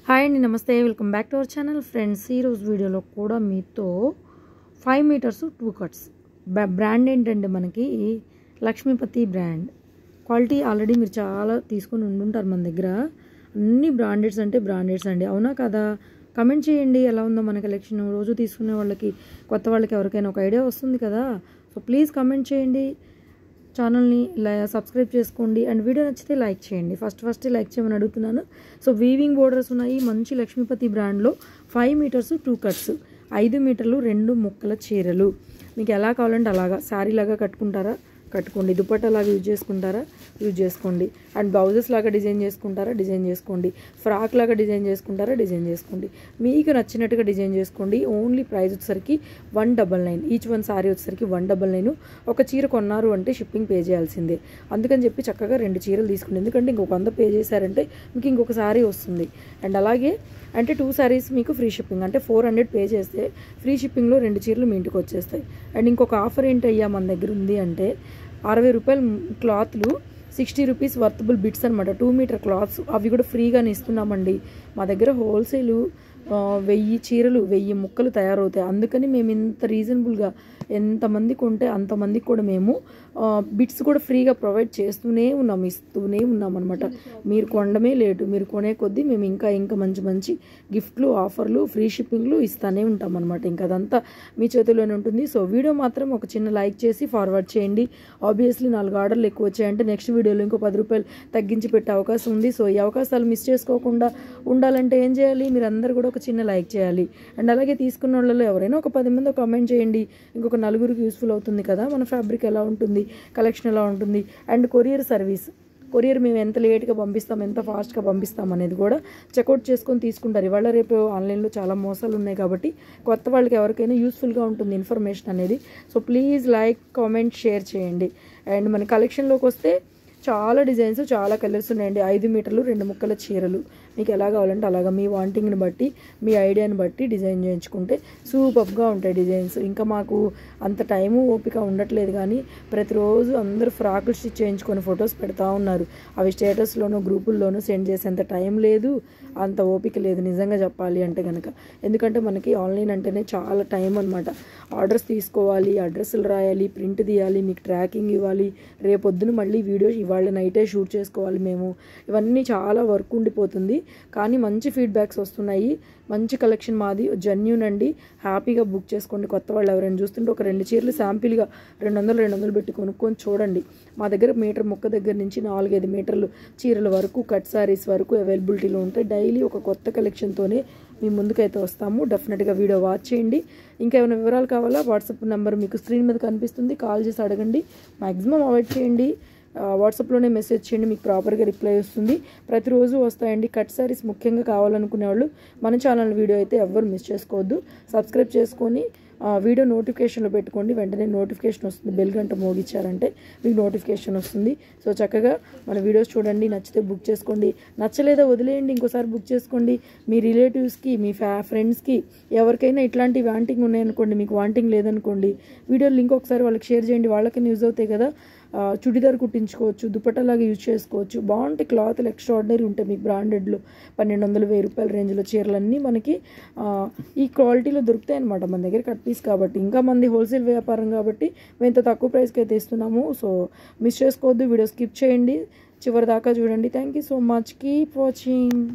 Hi అండి, నమస్తే, welcome back to our channel friends. ఈరోజు వీడియోలో కూడా మీతో 5 మీటర్స్ 2 కట్స్ బ్రాండ్ ఏంటంటే మనకి లక్ష్మీపతి బ్రాండ్. క్వాలిటీ ఆల్రెడీ మీరు చాలా తీసుకొని ఉండుంటారు. మన దగ్గర అన్ని బ్రాండెడ్స్ అంటే బ్రాండెడ్స్ అండి, అవునా కదా? కమెంట్ చేయండి ఎలా ఉందో మన కలెక్షన్. రోజు తీసుకునే వాళ్ళకి, కొత్త వాళ్ళకి ఎవరికైనా ఒక ఐడియా వస్తుంది కదా. సో ప్లీజ్ కమెంట్ చేయండి, ఛానల్ని సబ్స్క్రైబ్ చేసుకోండి అండ్ వీడియో నచ్చితే లైక్ చేయండి. ఫస్ట్ లైక్ చేయమని అడుగుతున్నాను. సో వీవింగ్ బోర్డర్స్ ఉన్నాయి మంచి లక్ష్మీపతి బ్రాండ్లో. 5 మీటర్స్ 2 కట్స్, 5 మీటర్లు 2 ముక్కల చీరలు. మీకు ఎలా కావాలంటే అలాగా, శారీ లాగా కట్టుకుంటారా కట్టుకోండి, దుపట్టా లాగా యూజ్ చేసుకుంటారా యూజ్ చేసుకోండి, అండ్ బ్లౌజెస్ లాగా డిజైన్ చేసుకుంటారా డిజైన్ చేసుకోండి, ఫ్రాక్ లాగా డిజైన్ చేసుకుంటారా డిజైన్ చేసుకోండి, మీకు నచ్చినట్టుగా డిజైన్ చేసుకోండి. ఓన్లీ ప్రైస్ వచ్చేసరికి 199. ఈచ్ వన్ సారీ వచ్చేసరికి 199. ఒక చీర కొన్నారు అంటే షిప్పింగ్ పే చేయాల్సిందే. అందుకని చెప్పి చక్కగా 2 చీరలు తీసుకోండి, ఎందుకంటే ఇంకొక 100 పే చేశారంటే మీకు ఇంకొక సారీ వస్తుంది. అండ్ అలాగే అంటే 2 సారీస్ మీకు ఫ్రీ షిప్పింగ్, అంటే 400 పే చేస్తే ఫ్రీ షిప్పింగ్లో 2 చీరలు మీ ఇంటికి వచ్చేస్తాయి. అండ్ ఇంకొక ఆఫర్ ఏంటయ్యా మన దగ్గర ఉంది అంటే 60 రూపాయలు క్లాత్లు, 60 రూపీస్ వర్తబుల్ బిట్స్ అనమాట. 2 మీటర్ క్లాత్స్, అవి కూడా ఫ్రీగానే ఇస్తున్నామండి. మా దగ్గర హోల్సేలు 1000 చీరలు 1000 ముక్కలు తయారవుతాయి. అందుకని మేము ఇంత రీజనబుల్గా ఎంతమంది కొంటే అంతమందికి కూడా మేము బిట్స్ కూడా ఫ్రీగా ప్రొవైడ్ ఇస్తూనే ఉన్నాం అనమాట. మీరు కొనడమే లేటు, మీరు కొనే కొద్దీ మేము ఇంకా మంచి గిఫ్ట్లు, ఆఫర్లు, ఫ్రీ షిప్పింగ్లు ఇస్తూనే ఉంటాం అనమాట. ఇంకా అదంతా మీ చేతిలోనే ఉంటుంది. సో వీడియో మాత్రం ఒక చిన్న లైక్ చేసి ఫార్వర్డ్ చేయండి. ఆబ్వియస్లీ 4 ఆర్డర్లు ఎక్కువ వచ్చాయంటే నెక్స్ట్ వీడియోలో ఇంకో 10 రూపాయలు తగ్గించి పెట్టే అవకాశం ఉంది. సో ఈ అవకాశాలు మిస్ చేసుకోకుండా ఉండాలంటే ఏం చేయాలి, మీరు అందరూ కూడా ఒక చిన్న లైక్ చేయాలి. అండ్ అలాగే తీసుకున్న వాళ్ళలో ఎవరైనా ఒక 10 మంది కామెంట్ చేయండి, ఇంకొక 4గురికి యూస్ఫుల్ అవుతుంది కదా. మన ఫ్యాబ్రిక్ ఎలా ఉంటుంది, కలెక్షన్ ఎలా ఉంటుంది, అండ్ కొరియర్ సర్వీస్, కొరియర్ మేము ఎంత లేట్గా పంపిస్తాం, ఎంత ఫాస్ట్గా పంపిస్తాం అనేది కూడా చెక్అవుట్ చేసుకొని తీసుకుంటారు. ఇవాళ రేపు ఆన్లైన్లో చాలా మోసాలు ఉన్నాయి కాబట్టి కొత్త వాళ్ళకి ఎవరికైనా యూస్ఫుల్గా ఉంటుంది ఇన్ఫర్మేషన్ అనేది. So please like, comment, share చేయండి. అండ్ మన కలెక్షన్లోకి వస్తే చాలా డిజైన్స్, చాలా కలర్స్ ఉన్నాయండి. 5 మీటర్లు 2 ముక్కల చీరలు మీకు ఎలా కావాలంటే అలాగా, మీ వాంటింగ్ని బట్టి, మీ ఐడియాని బట్టి డిజైన్ చేయించుకుంటే సూపర్గా ఉంటాయి డిజైన్స్. ఇంకా మాకు అంత టైము ఓపిక ఉండట్లేదు, కానీ ప్రతిరోజు అందరూ ఫ్రాకులు స్టిచ్ చేయించుకొని ఫొటోస్ పెడతా ఉన్నారు. అవి స్టేటస్లోనూ గ్రూపుల్లోనూ సెండ్ చేసేంత టైం లేదు, అంత ఓపిక లేదు నిజంగా చెప్పాలి అంటే కనుక. ఎందుకంటే మనకి ఆన్లైన్ అంటేనే చాలా టైం అనమాట. ఆర్డర్స్ తీసుకోవాలి, అడ్రస్లు రాయాలి, ప్రింట్ తీయాలి, మీకు ట్రాకింగ్ ఇవ్వాలి, రేపొద్దున మళ్ళీ వీడియో ఇవాళ నైటే షూట్ చేసుకోవాలి మేము. ఇవన్నీ చాలా వర్క్ ఉండిపోతుంది, కానీ మంచి ఫీడ్బ్యాక్స్ వస్తున్నాయి. మంచి కలెక్షన్ మాది, జెన్యూన్ అండి. హ్యాపీగా బుక్ చేసుకోండి. కొత్త వాళ్ళు ఎవరైనా చూస్తుంటే ఒక 2 చీరలు శాంపిల్గా 200 పెట్టి కొనుక్కొని చూడండి. మా దగ్గర మీటర్ ముక్క దగ్గర నుంచి 4-5 మీటర్లు చీరల వరకు, కట్ సారీస్ వరకు అవైలబిలిటీలో ఉంటాయి. డైలీ ఒక కొత్త కలెక్షన్తోనే మీ ముందుకైతే వస్తాము. డెఫినెట్గా వీడియో వాచ్ చేయండి. ఇంకా ఏమైనా వివరాలు కావాలా, వాట్సాప్ నెంబర్ మీకు స్క్రీన్ మీద కనిపిస్తుంది, కాల్ చేసి అడగండి. మ్యాక్సిమం అవాయిడ్ చేయండి, వాట్సాప్లోనే మెసేజ్ చేయండి, మీకు ప్రాపర్గా రిప్లై వస్తుంది. ప్రతిరోజు వస్తాయండి కట్ సారీస్. ముఖ్యంగా కావాలనుకునే వాళ్ళు మన ఛానల్ వీడియో అయితే ఎవ్వరు మిస్ చేసుకోవద్దు. సబ్స్క్రైబ్ చేసుకొని వీడియో నోటిఫికేషన్లో పెట్టుకోండి, వెంటనే నోటిఫికేషన్ వస్తుంది. బెల్ గంట మోగించారంటే మీకు నోటిఫికేషన్ వస్తుంది. సో చక్కగా మన వీడియోస్ చూడండి, నచ్చితే బుక్ చేసుకోండి, నచ్చలేదా వదిలేయండి, ఇంకోసారి బుక్ చేసుకోండి. మీ రిలేటివ్స్కి, మీ ఫ్రెండ్స్కి ఎవరికైనా ఇట్లాంటి వాంటింగ్ ఉన్నాయనుకోండి, మీకు వాంటింగ్ లేదనుకోండి, వీడియో లింక్ ఒకసారి వాళ్ళకి షేర్ చేయండి, వాళ్ళకి యూజ్ అవుతాయి కదా. చుడిదార్ కుట్టించుకోవచ్చు, దుపట్టలాగా యూజ్ చేసుకోవచ్చు. బాగుంటాయి క్లాత్లు, ఎక్స్ట్రాడినరీ ఉంటాయి. మీకు బ్రాండెడ్లో 1200-1000 రూపాయల రేంజ్లో చీరలన్నీ మనకి ఈ క్వాలిటీలో దొరుకుతాయి అనమాట మన దగ్గర, కట్ పీస్ కాబట్టి. ఇంకా మంది హోల్సేల్ వ్యాపారం కాబట్టి మేము ఇంత తక్కువ ప్రైస్కి అయితే ఇస్తున్నాము. సో మిస్ చేసుకోవద్దు, వీడియో స్కిప్ చేయండి, చివరి దాకా చూడండి. Thank you so much, keep watching.